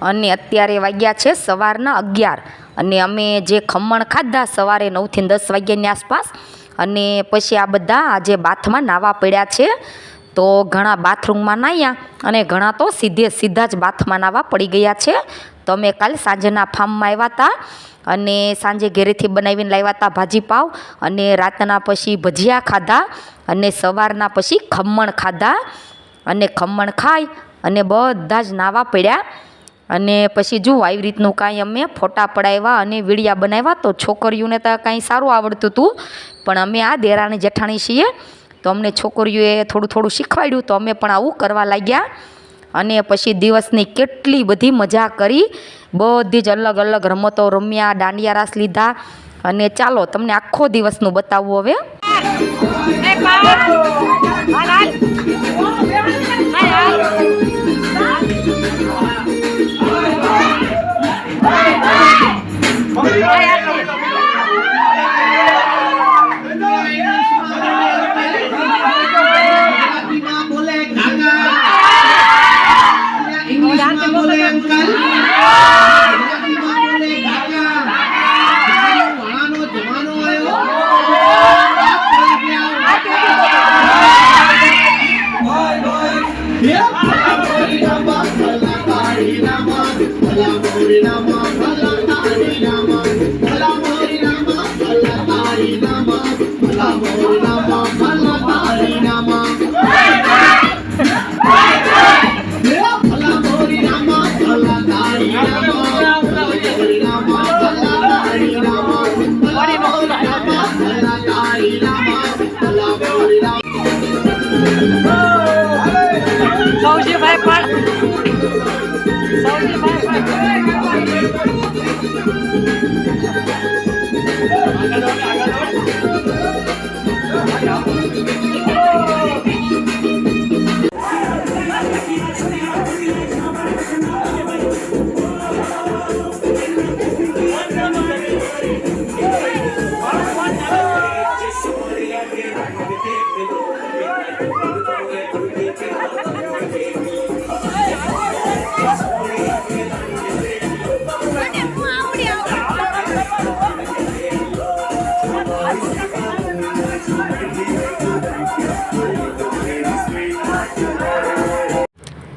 અને અત્યારે વાગ્યા છે સવારના 11 અને અમે જે ખમણ ખાધા સવારે 9 થી 10 વાગ્યાની આસપાસ અને પછી આ બધા આજે બાથમાં નાવા પડ્યા છે. તો ઘણા બાથરૂમમાં નાહ્યા અને ઘણા તો સીધા જ બાથમાં નાવા પડી ગયા છે. તો અમે કાલ સાંજના ફાર્મમાં આવ્યા હતા અને સાંજે ઘરેથી બનાવીને લાવ્યા હતા ભાજી પાવ અને રાતના પછી ભજીયા ખાધા અને સવારના પછી ખમણ ખાધા અને ખમણ ખાઈ અને બધા જ નાવા પડ્યા. અને પછી જુઓ આવી રીતનું કાંઈ અમે ફોટા પડાવ્યા અને વિડીયા બનાવ્યા. તો છોકરીઓને તો કાંઈ સારું આવડતું હતું પણ અમે આ દેરાણી જેઠાણી છીએ તો અમને છોકરીઓએ થોડું શીખવાડ્યું તો અમે પણ આવું કરવા લાગ્યા. અને પછી દિવસની કેટલી બધી મજા કરી, બધી જ અલગ અલગ રમતો રમ્યા, દાંડિયા રાસ લીધા. અને ચાલો તમને આખો દિવસનું બતાવવું હવે.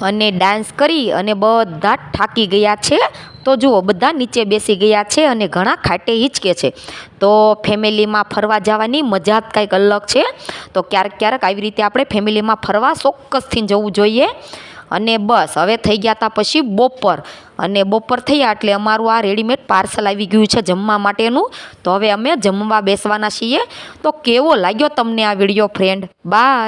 અને ડાન્સ કરી અને બધા થાકી ગયા છે. તો જુઓ બધા નીચે બેસી ગયા છે અને ઘણા ખાટે હિંચકે છે. તો ફેમિલીમાં ફરવા જવાની મજા જ કંઈક અલગ છે. તો ક્યારેક આવી રીતે આપણે ફેમિલીમાં ફરવા ચોક્કસથી જવું જોઈએ. અને બસ હવે થઈ ગયા હતા પછી બપોર અને બપોર થયા એટલે અમારું આ રેડીમેડ પાર્સલ આવી ગયું છે જમવા માટેનું. તો હવે અમે જમવા બેસવાના છીએ. તો કેવો લાગ્યો તમને આ વિડીયો ફ્રેન્ડ? બાય.